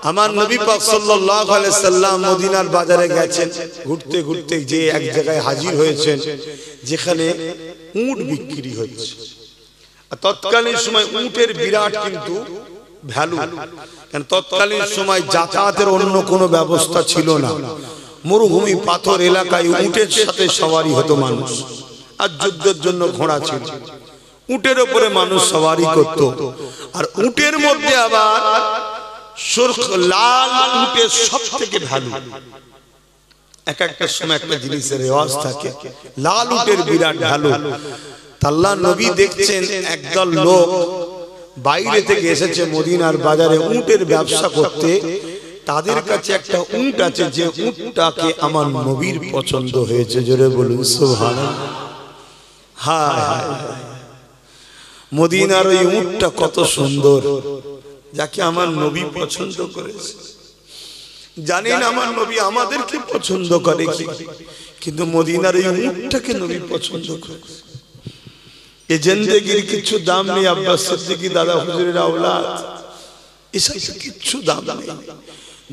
আমার নবী পাক সাল্লাল্লাহু আলাইহি সাল্লাম মদিনার বাজারে গেছেন, ঘুরতে ঘুরতে যে এক জায়গায় হাজির হয়েছেন যেখানে উট বিক্রি হচ্ছে। তৎকালীন সময় উটের বিরাট কিন্তু ভ্যালু, কারণ তৎকালীন সময় যাতায়াতের অন্য কোনো ব্যবস্থা ছিল না। মরুভূমি পাথর এলাকায় উটের সাথে সওয়ারি হতো মানুষ, আর যুদ্ধের জন্য ঘোড়া ছিল। উটের উপরে মানুষ সওয়ারি করত, আর উটের মধ্যে আবার সুরখ লাল উটের সব থেকে ভ্যালু। এক একটা সময় একটা জিনিসের রেওয়াজ থাকে, লাল উটের বিরাট ভ্যালু। আল্লাহর নবী দেখছেন একদল লোক বাইরে থেকে এসেছে মদিনার বাজারে উটের ব্যবসা করতে। তাদের কাছে একটা উট আছে, যে উটটাকে আমার নবীর পছন্দ হয়েছে। জোরে বলুন সুবহানাল্লাহ। হায় হায়, মদিনার ওই উটটা কত সুন্দর, যাকে আমার নবী পছন্দ করেছে। জানেন আমার নবী আমাদেরকে পছন্দ করে কি, কিন্তু মদিনার এই উটটাকে নবী পছন্দ করে। এই জিন্দেগির কিছু দাম নেই। আব্বাস সিদ্দিকী দাদা হুজুরের আওলাদ, এসব কিছু দাম নেই।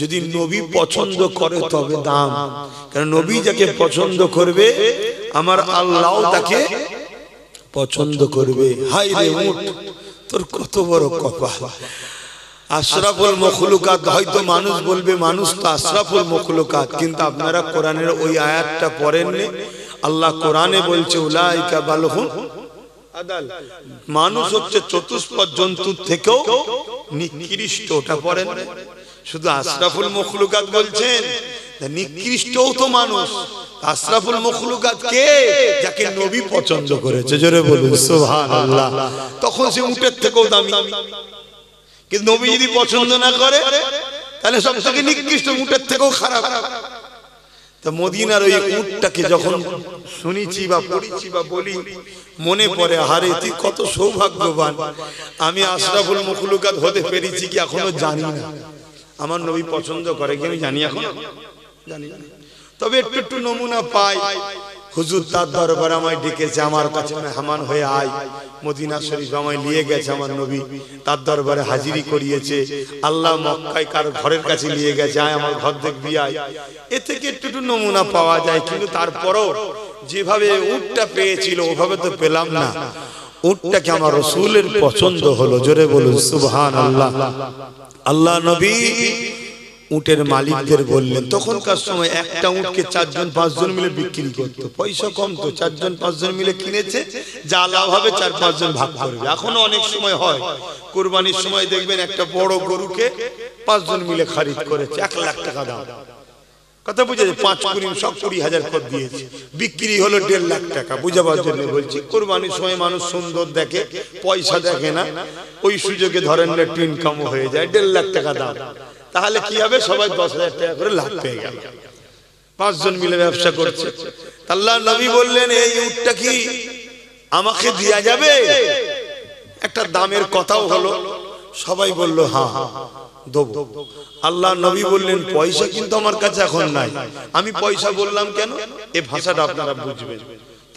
যদি নবী পছন্দ করে তবে দাম, কারণ নবী যাকে পছন্দ করবে আমার আল্লাহ তাকে পছন্দ করবে। হাই রে উট, তোর কত বড় কপাল। আশরাফুল মখলুকাত, হয়তো মানুষ বলবে মানুষ তো আশরাফুল মখলুকাত, কিন্তু আপনারা কোরআনের ওই আয়াতটা পড়েননি? আল্লাহ কোরআনে বলছে উলাইকা বালহুম আদাল, মানুষ হচ্ছে চতুষ্পদ জন্তুর থেকেও নিকৃষ্ট। ওটা পড়েন, শুধু আশরাফুল মখলুকাত বলছেন, নিকৃষ্টও তো মানুষ। আশরাফুল মখলুকাত কে? যাকে নবী পছন্দ করেছে। জোরে বলুন সুবহানাল্লাহ। তখন সে উটের থেকেও দামি, কিন্তু নবী যদি পছন্দ না করে তাহলে সব থেকে নিকৃষ্ট, উটের থেকেও খারাপ। তো মদিনার ওই উটটাকে যখন শুনেছি বা পড়েছি বা বলি, মনে পড়ে হারে তুই কত সৌভাগ্যবান, আমি আশরাফুল মখলুকাত হতে পেরেছি কি এখনো জানি না। আমার নবী পছন্দ করে কি আমি জানি এখনো জানি না, তবে একটু একটু নমুনা পাই। হুজুর তার দরবারে আমায় ডেকেছে, আমার কাছে মেহমান হয়ে আয়। মদিনা শরীফ আমায় নিয়ে গেছে আমার নবী, তার দরবারে হাজিরি করিয়েছে। আল্লাহ মক্কায় কার ঘরের কাছে নিয়ে গেছে, আয় আমার ঘর দেখবি আয়। এ থেকে একটু একটু নমুনা পাওয়া যায়, কিন্তু তারপরও যেভাবে উটটা পেয়েছিল ওভাবে তো পেলাম না। উটটাকে আমার রাসূলের পছন্দ হলো। জোরে বলুন সুবহানাল্লাহ। আল্লাহ নবী উটের মালিকদের বললেন, তখনকার সময় একটা উটকে 4-5 জন মিলে বিক্রি করতো, পয়সা কম তো 4-5 জন মিলে কিনেছে, যা লাভ হবে 4-5 জন ভাগ করবে। এখনো অনেক সময় হয়, কুরবানির সময় দেখবেন একটা বড় গরুকে 5 জন মিলে খরিদ করেছে, 1 লাখ টাকা দাম। কথা বুঝেছে? 5 কুড়ি সব 20,000 করে দিয়েছে, বিক্রি হলো 1.5 লাখ টাকা। বুঝাবার জন্য বলছি, কুরবানির সময় মানুষ সুন্দর দেখে, পয়সা দেখে না, ওই সুযোগে ধরেন একটু ইনকাম হয়ে যায়। 1.5 লাখ টাকা দাম, তাহলে কি হবে? সবাই 10,000 টাকা করে লাভ পেয়ে গেল। 5 জন মিলে ব্যবসা করছে। আল্লাহর নবী বললেন, এই উটটা কি আমাকে দেয়া যাবে? একটা দামের কথাও হলো, সবাই বলল হ্যাঁ দেব। আল্লাহর নবী বললেন, পয়সা কিন্তু আমার কাছে এখন নাই। আমি পয়সা বললাম কেন? এই ভাষাটা আপনারা বুঝবেন।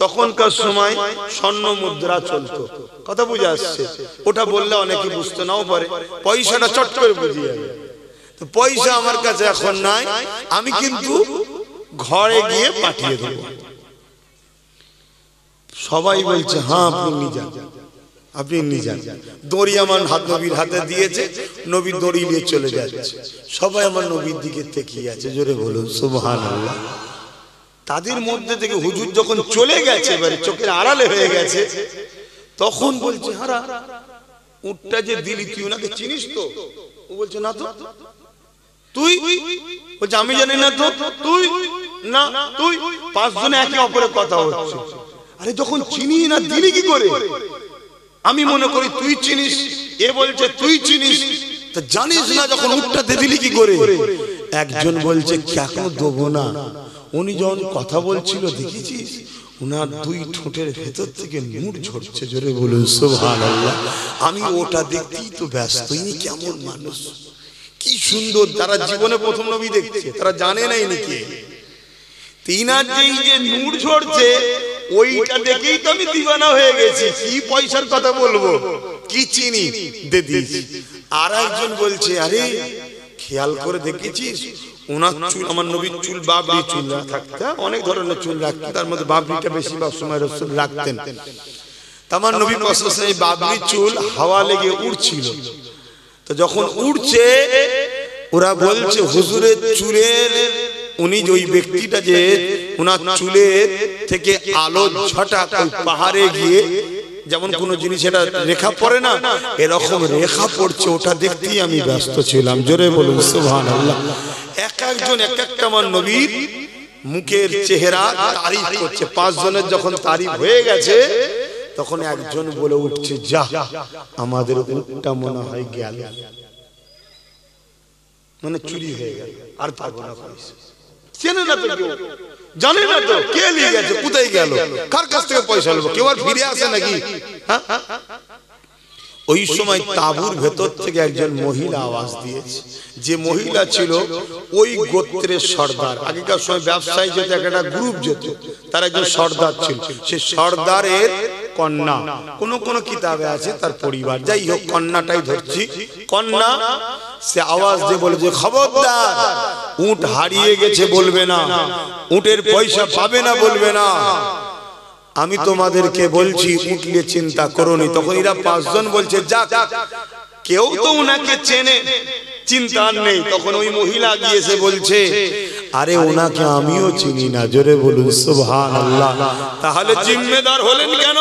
তখনকার সময় স্বর্ণ মুদ্রা চলতো, কথা বুঝে আসছে? ওটা বললে অনেকে বুঝতে নাও পারে, পয়সাটা চট করে বুঝিয়ে যাবে। তো পয়সা আমার কাছে এখন নাই, আমি কিন্তু ঘরে গিয়ে পাঠিয়ে দেব। সবাই বলছে হ্যাঁ আপনি নিয়ে যান, আপনি নিয়ে যান। দড়ি আমার নবীর হাতে দিয়েছে, নবী দড়ি নিয়ে চলে যাচ্ছে। সবাই আমার নবীর দিকে তাকিয়ে আছে। জোরে বলুন সুবহানাল্লাহ। তাদের মধ্যে থেকে হুজুর যখন চলে গেছে, এবারে চোখের আড়ালে হয়ে গেছে, তখন বলছে হারা উটটা যে দিলি তুই ওনাকে চিনিস তো? ও বলছে না তো। তুই? বলছে আমি জানি না তো। তুই? না তুই। 5 জনে একে অপরের কথা হচ্ছে। আরে যখন চিনি না দিলি কি করে? আমি মনে করি তুই চিনিস, এ বলছে তুই চিনিস, তো জানিস না যখন উটটাতে দিলি কি করে? একজন বলছে কেন দেবো না, উনি যখন কথা বলছিল দেখেছিস উনার 2 ঠোঁটের ভেতর থেকে নূর ঝরছে। জোরে বলুন সুবহানাল্লাহ। আমি ওটা দেখতেই তো ব্যস্ত, ইনি কেমন মানুষ, কি সুন্দর। তারা জীবনে প্রথম নবী দেখছে, তারা জানে না ইনি কে। তিনার যে নূর ঝরছে ওইটা দেখেই তো আমি দিওয়ানা হয়ে গেছি। কি পয়সার কথা বলবো, কি চিনি দে দিয়েছি। আর একজন বলছে আরে খেয়াল করে দেখেছিস ওনার চুল, আমার নবীর চুল বাবরি চুল থাকতো, অনেক ধরনের চুল রাখতেন, তার মধ্যে বাবরিটা বেশিরভাগ সময় রাসূল রাখতেন। আমার নবী পাশে এই বাবরি চুল হাওয়া লেগে উড়ছিল, তো যখন উড়ছে ওরা বলছে হুজুরের চুলের, উনি যে ওই ব্যক্তিটা যে ওনার চুলের থেকে আলো ঝটাক ওই পাহাড়ে গিয়ে যেমন কোন জিনিস এটা রেখা পড়ে না, এরকম রেখা পড়ছে, ওটা দেখতেই আমি ব্যস্ত ছিলাম। জোরে বলুন সুবহানাল্লাহ। এক একজন এক একটা আমার নবীর মুখের চেহারা তারিফ করছে। 5 জনের যখন তারিফ হয়ে গেছে তখন একজন বলে উঠছে, যা আমাদের উটটা মনে হয় গেল, মানে চুরি হয়ে গেল, আর পাবো না। চেনে না তো কেউ, জানে না তো কে নিয়ে গেছে, কোথায় গেল, কার কাছ থেকে পয়সা নেবো, কেউ আর ফিরে আসে নাকি? ওই সময় তাঁবুর ভেতর থেকে একজন মহিলা আওয়াজ দিয়েছে, যে মহিলা ছিল ওই গোত্রের সর্দার। আগেকার সময় ব্যবসায়ী যেত, একটা গ্রুপ যেত, তার একজন সর্দার ছিল, সে সর্দারের কন্যা, কোন কোন কিতাবে আছে তার পরিবার, যাই হোক কন্যাটাই ধরছি, কন্যা। সে আওয়াজ দিয়ে বলে যে খবরদার, উট হারিয়ে গেছে বলবে না, উটের পয়সা পাবে না বলবে না, আমি তোমাদেরকে বলছি উট নিয়ে চিন্তা করোনি। তখন এরা 5 জন বলছে, যাক কেউ তো উনাকে চেনে, চিন্তা নেই। তখন ওই মহিলা গিয়েছে বলছে, আরে ওনাকে আমিও চিনি না। জোরে বলুন সুবহানাল্লাহ। তাহলে জিম্মেদার হলেন কেন?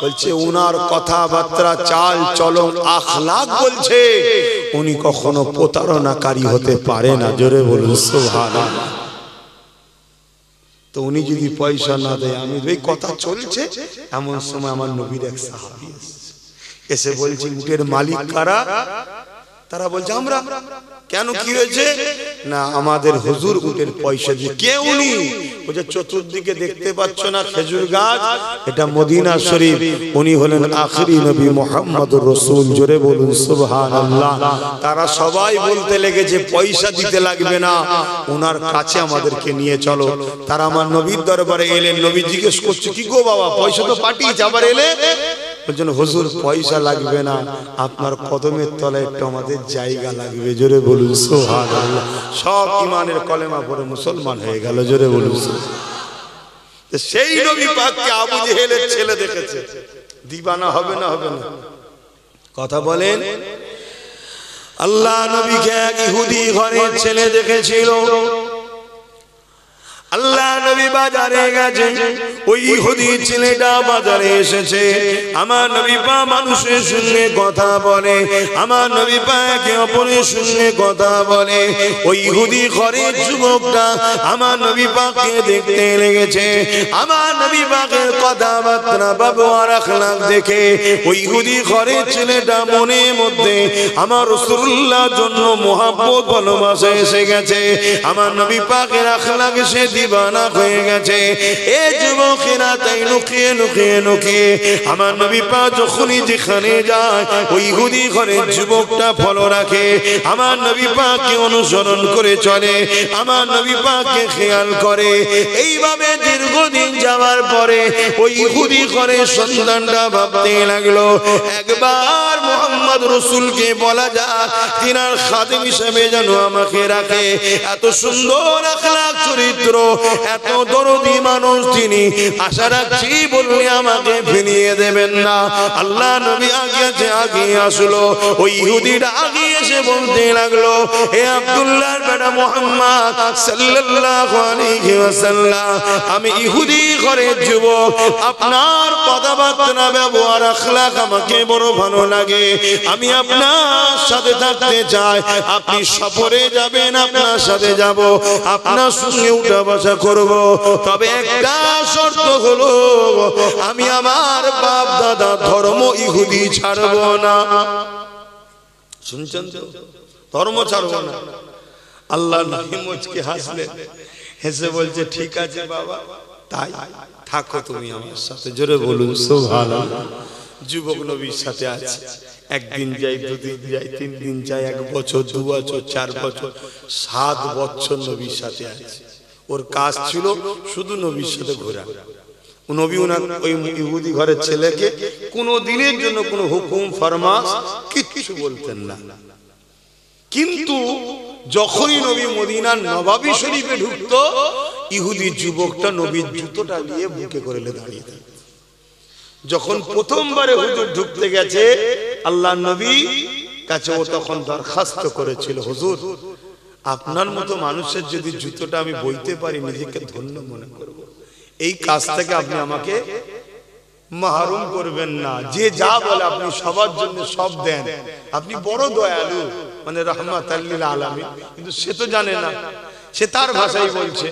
বলছে উনার কথাবার্তা, চাল চলন, আখলাক বলছে উনি কখনো প্রতারণাকারী হতে পারে না। জোরে বলুন সুবহানাল্লাহ। তো উনি যদি পয়সা না দেয়, আমি এই কথা চলছে, এমন সময় আমার নবীর এক সাহাবী এসে বলছে, উটের মালিক কারা? তারা বলছে আমরা। কেন, কি হয়েছে? না আমাদের হুজুর উটের পয়সা দিয়ে। কে উনি? বলছে চতুর্দিকে দেখতে পাচ্ছ না খেজুর গাছ, এটা মদিনা শরীফ, উনি হলেন আখিরি নবী মুহাম্মদুর রাসূল। জোরে বলুন সুবহানাল্লাহ। তারা সবাই বলতে লেগেছে পয়সা দিতে লাগবে না, ওনার কাছে আমাদেরকে নিয়ে চলো। তারা আমার নবীর দরবারে এলেন, নবী জিজ্ঞেস করছে, কি গো বাবা, পয়সা তো পাঠিয়েছে, আবার এলে? বলছেন হুজুর পয়সা লাগবে না, আপনার কদমের তলায় একটু আমাদের জায়গা লাগবে। জোরে বলুন সুবহানাল্লাহ। সব ঈমানের কলেমা পড়ে মুসলমান হয়ে গেল। জোরে বলুন। সেই নবী পাককে আবু জেহেলের ছেলে দেখেছে, দিবানা হবে না? হবে না? কথা বলেন। আল্লাহ নবীকে এক ইহুদি ঘরের ছেলে দেখেছিল। আল্লাহ নবী বাজারে গেছে, ওই ইহুদি ছেলেটা বাজারে এসেছে। আমার নবী পাক মানুষের সঙ্গে কথা বলে, আমার নবী পাক একে অপরের সঙ্গে কথা বলে। ওই ইহুদি ঘরের যুবকটা আমার নবী পাককে দেখতে লেগেছে। আমার নবী পাকের কথাবার্তা, ব্যবহার, আখলাক দেখে ওই ইহুদি ঘরের ছেলেটা মনের মধ্যে আমার রাসূলুল্লাহর জন্য মহব্বত, ভালোবাসা এসে গেছে। আমার নবী পাকের আখলাক সে দিবানা হয়ে গেছে। এই যুবকেরা তাই লুকিয়ে লুকিয়ে লুকিয়ে আমার নবী পাক যখনই যেখানে যায়, ওই ইহুদি ঘরের যুবকটা ফলো রাখে, আমার নবী পাককে অনুসরণ করে চলে, আমার নবী পাককে খেয়াল করে। এইভাবে দীর্ঘদিন যাওয়ার পরে ওই ইহুদি ঘরের সন্তানটা ভাবতে লাগলো, একবার মুহাম্মদ রাসূলকে বলা যাক তিনার খাদেম হিসেবে যেন আমাকে রাখে। এত সুন্দর আখলাক চরিত্র, এত দরদি মানুষ তিনি, আশা রাখছি বললে আমাকে ফিরিয়ে দেবেন না। আল্লাহ নবী আগে আসলো। ওই ইহুদিটা আগে এসে বলতে লাগলো, হে আব্দুল্লাহর বেটা মুহাম্মদ সাল্লাল্লাহু আলাইহি ওয়াসাল্লাম, আমি ইহুদি ঘরের যুবক, আপনার কথাবার্তা, ব্যবহার, আখলাক আমাকে বড় ভালো লাগে, আমি আপনার সাথে থাকতে চাই। আপনি সফরে যাবেন, আপনার সাথে যাব, আপনার সঙ্গে উঠা বসা করব, তবে একটা শর্ত হলো, আমি আমার বাপ দাদা ধর্ম ইহুদি ছাড়ব না। শুনছেন তো? ধর্ম ছাড়ব না। আল্লাহ নবী মুচকে হাসলেন, হেসে বলছে, ঠিক আছে বাবা, তাই থাকো তুমি আমার সাথে। জোরে বলুন সুবহানাল্লাহ। যুবক নবীর সাথে আছে, একদিন যাই, দুদিন যাই, 3 দিন যাই, 1 বছর, 2 বছর, 4 বছর, 7 বছর নবীর সাথে আছে। ওর কাজ ছিল শুধু নবীর সাথে ঘোরা। নবী ওনার ওই ইহুদি ঘরের ছেলেকে কোনো দিনের জন্য কোনো হুকুম ফরমাস কিচ্ছু বলতেন না। কিন্তু যখনই নবী মদিনার নবাবী শরীফে ঢুকতো, ইহুদি যুবকটা নবীর জুতোটা নিয়ে বুকে করে দাঁড়িয়ে থাকতো। যখন প্রথমবারে হুজুর ঢুকতে গেছে আল্লাহ নবী কাছে, ও তখন দরখাস্ত করেছিল, হুজুর আপনার মতো মানুষের যদি জুতোটা আমি বইতে পারি নিজেকে ধন্য মনে করব, এই কাজ থেকে আপনি আমাকে মাহরুম করবেন না। যে যা বলে আপনি সবার জন্য সব দেন, আপনি বড় দয়ালু, মানে রাহমাতাল লিল আলামিন, কিন্তু সে তো জানে না, সে তার ভাষাই বলছে,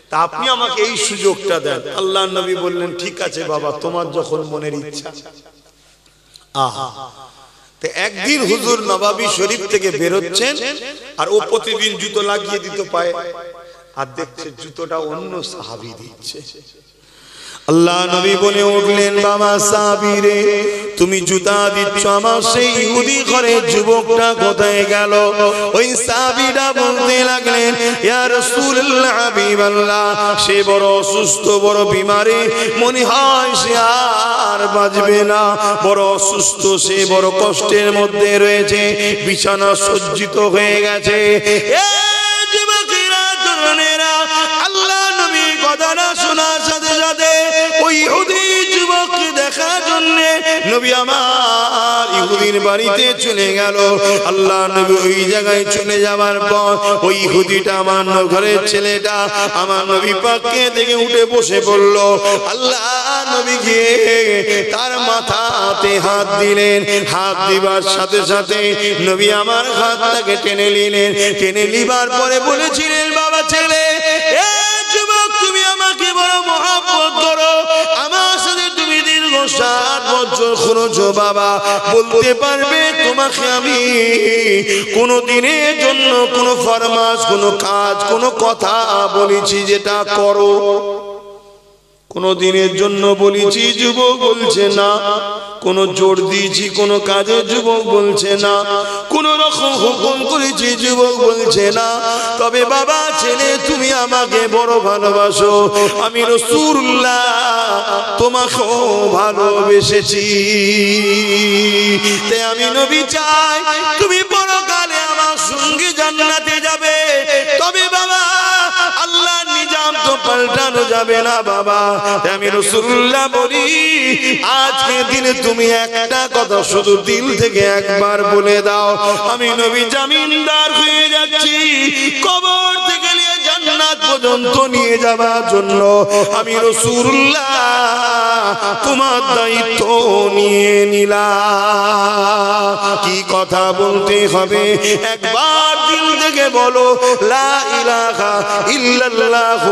তা আপনি আমাকে এই সুযোগটা দেন। আল্লাহ নবী বললেন, ঠিক আছে বাবা, তোমার যখন মনের ইচ্ছা। আহা, তো একদিন হুজুর নবাবী শরীফ থেকে বেরোচ্ছেন, আর ও প্রতিদিন জুতো লাগিয়ে দিত পায়ে, আর দেখছে জুতোটা অন্য সাহাবী দিচ্ছে। আল্লাহ নবী বলে উঠলেন, বাবা সাহাবী রে, তুমি জুতা দিচ্ছ, আমার সেই ইহুদি ঘরের যুবকটা কোথায় গেল? ওই সাহাবীটা বলতে লাগলেন, ইয়া রাসূলুল্লাহ, হাবিবাল্লাহ, সে বড় অসুস্থ, বড় বিমারে, মনে হয় সে আর বাঁচবে না, বড় অসুস্থ, সে বড় কষ্টের মধ্যে রয়েছে, বিছানা সজ্জিত হয়ে গেছে। আল্লাহ নবী কথাটা শোনার সাথে সাথে ওই ইহুদি যুবককে দেখার জন্য নবী আমার ইহুদির বাড়িতে চলে গেল। আল্লাহ নবী ওই জায়গায় চলে যাওয়ার পর ওই ইহুদিটা, আমার ঘরের ছেলেটা, আমার নবী পাককে দেখে উঠে বসে পড়ল। আল্লাহ নবী গিয়ে তার মাথাতে হাত দিলেন, হাত দিবার সাথে সাথে নবী আমার হাতটাকে টেনে নিলেন। টেনে নিবার পরে বলেছিলেন, বাবা ছেলে, যুবক, তুমি আমাকে বড় মহব্বত করো, আমার সাথে তুমি দীর্ঘ 7 বছর করেছো বাবা, বলতে পারবে তোমাকে আমি কোনো দিনের জন্য কোনো ফরমাস, কোনো কাজ, কোনো কথা বলেছি যেটা করো? কোনো দিনের জন্য বলেছি? যুবক বলছে না। কোন জোর দিয়েছি কোনো কাজে? যুবক বলছে না। কোন রকম হুকুম করেছি? যুবক বলছে না। তবে বাবা ছেলে, তুমি আমাকে বড় ভালোবাসো, আমি রাসূলুল্লাহ তোমাকেও ভালোবেসেছি, তাই আমি নবী চাই তুমি পরকালে আমার সঙ্গে জান্নাতে যাবে। তবে বাবা আল্লাহর নিজাম তো পাল্টানো যাবে না বাবা, আমি রাসূলুল্লাহ বলি, আজকে দিনে তুমি একটা কথা শুধু দিল থেকে একবার বলে দাও, আমি নবী জামিনদার হয়ে যাচ্ছি, কবর থেকে নিয়ে জান্নাত পর্যন্ত নিয়ে যাবার জন্য আমি রাসূলুল্লাহ তোমার দায়িত্ব নিয়ে নিলাম। কি কথা বলতে হবে? একবার দিল থেকে বলো, লা ইলাহা ইল্লাল্লাহ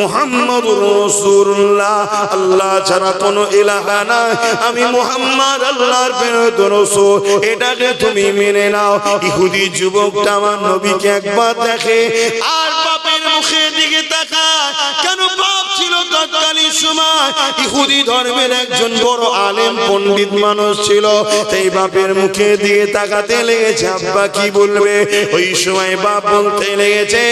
মুহাম্মাদুর রাসূলুল্লাহ, আল্লাহ ছাড়া কোনো ইলাহা নাই, আমি মুহাম্মদ আল্লাহর প্রেরিত রাসূল, এটাকে তুমি মেনে নাও। ইহুদি যুবকটা আমার নবীকে একবার দেখে আর বাপের মুখের দিকে তাকায়। কেন? বাপ ছিল তৎকালীন সময় ইহুদি ধর্মের একজন বড় আলেম পণ্ডিত মানুষ ছিল, তাই বাপের মুখের দিকে তাকাতে লেগেছে। আব্বা কি বলবে? ওই সময় বাপ বলতে লেগেছে,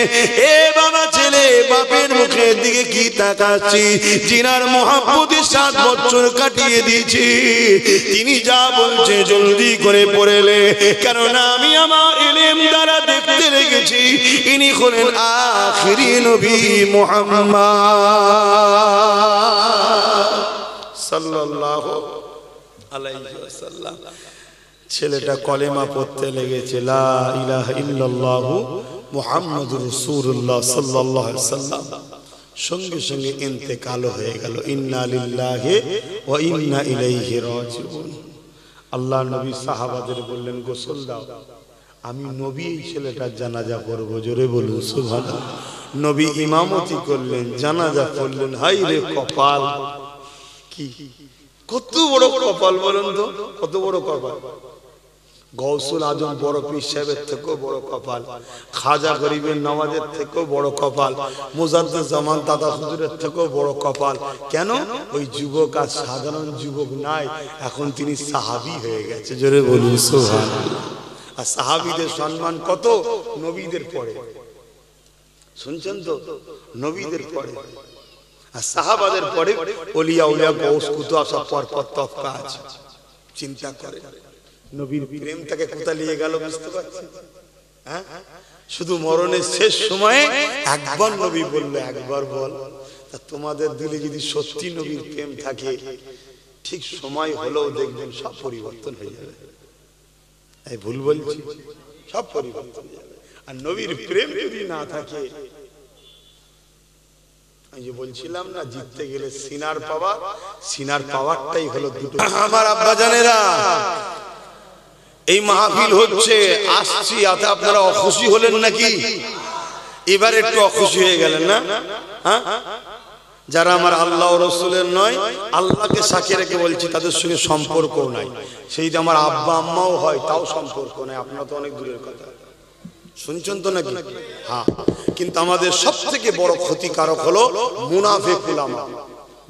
এ বাবা ছেলে, বাপের মুখের দিকে কি তাকাচ্ছি? জিনার মহব্বতে 7 বছর কাটিয়ে দিয়েছি, তিনি যা বলছে জলদি করে পড়েলে, কেননা আমি আমার ইলম দ্বারা দেখতে লেগেছি ইনি হলেন আখিরি নবী মুহাম্মদ সাল্লাল্লাহু আলাইহি ওয়াসাল্লাম। ছেলেটা কলেমা পড়তে লেগেছে, লা ইলাহা ইল্লাল্লাহু মুহাম্মাদুর রাসূলুল্লাহ সাল্লাল্লাহু আলাইহি ওয়াসাল্লাম। সঙ্গে সঙ্গে ইন্তেকাল হয়ে গেল। ইন্না লিল্লাহি ওয়া ইন্না ইলাইহি রাজিউন। আল্লাহ নবী সাহাবাদের বললেন, গোসল দাও, আমি নবী এই ছেলেটার জানাজা করব। জোরে বলুন সুবহানাল্লাহ। নবী ইমামতি করলেন, জানাজা করলেন। হাই রে কপাল, কি কত বড় কপাল বলুন তো, কত বড় কপাল। গৌসুল আজম বড় পীর সাহেবের থেকেও বড় কপাল, খাজা গরিবের নওয়াজের থেকেও বড় কপাল, মুজাদ্দিদ জামান দাদা হুজুরের থেকেও বড় কপাল। কেন? ওই যুবক আর সাধারণ যুবক নাই, এখন তিনি সাহাবী হয়ে গেছে। জোরে বলুন সুবহানাল্লাহ। আর সাহাবীদের সম্মান কত? নবীদের পরে, শুনছেন তো, নবীদের পরে আর সাহাবাদের পরে ওলিয়া উলিয়া গৌস কুতুব সব পর পর তফকা আছে। চিন্তা করে নবীর প্রেমটাকে কোথা নিয়ে গেল বুঝতে পারছেন? হ্যাঁ, শুধু মরণের শেষ সময়ে একবার নবী বললো, একবার বল। তা তোমাদের দিলে যদি সত্যি নবীর প্রেম থাকে, ঠিক সময় হলেও দেখবেন সব পরিবর্তন হয়ে যাবে। এই ভুল বলছি? সব পরিবর্তন হয়ে যাবে। আর নবীর প্রেম যদি না থাকে, আমি যে বলছিলাম না, জিততে গেলে সিনার পাওয়ার, সিনার পাওয়ারটাই হলো দুটো। আমার আব্বা জানেরা, এই মাহফিল হচ্ছে, আসছি, আতে আপনারা অখুশি হলেন নাকি? এবার একটু অখুশি হয়ে গেলেন না? হ্যাঁ, যারা আমার আল্লাহ ও রসুলের নয়, আল্লাহকে সাক্ষী রেখে বলছি, তাদের সঙ্গে সম্পর্ক নাই। সেই যে আমার আব্বা আম্মাও হয়, তাও সম্পর্ক নাই। আপনারা তো অনেক দূরের কথা শুনছেন তো নাকি? হ্যাঁ, কিন্তু আমাদের সব থেকে বড় ক্ষতিকারক হলো মুনাফিক উলামা,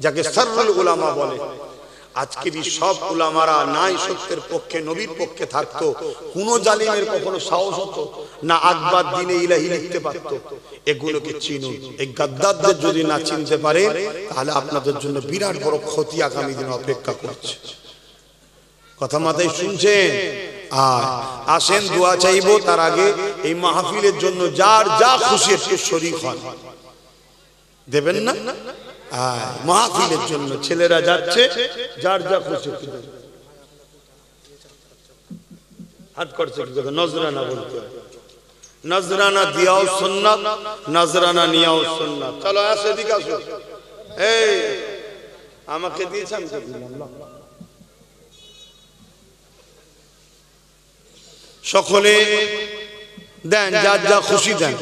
যাকে সাররুল উলামা বলে। আজকের সব উলামারা নাই সত্যের পক্ষে, নবীর পক্ষে থাকতো, কোন জালিমের কখনো সাহস হতো না আকবার দিনে ইলাহি লিখতে পারতো। এগুলোকে চিনুন। এই গাদ্দারদের যদি না চিনতে পারে, তাহলে আপনাদের জন্য বিরাট বড় ক্ষতি আগামী দিনে অপেক্ষা করছে। কথা মাথায় শুনছেন? আর আসেন দোয়া চাইবো, তার আগে এই মাহফিলের জন্য যার যা খুশি একটু শরীক হন। দেবেন না? মাহফিলের জন্য ছেলেরা যাচ্ছে, যার যা খুশি। হাত করছে কি কথা? নজরানা বলতে হয়। নজরানা দিয়াও সুন্নাত, নজরানা নিয়াও সুন্নাত। চলো আসো, এদিকে আসো। এই আমাকে দিয়েছেন, সকলে দেন, যার যা খুশি দেন।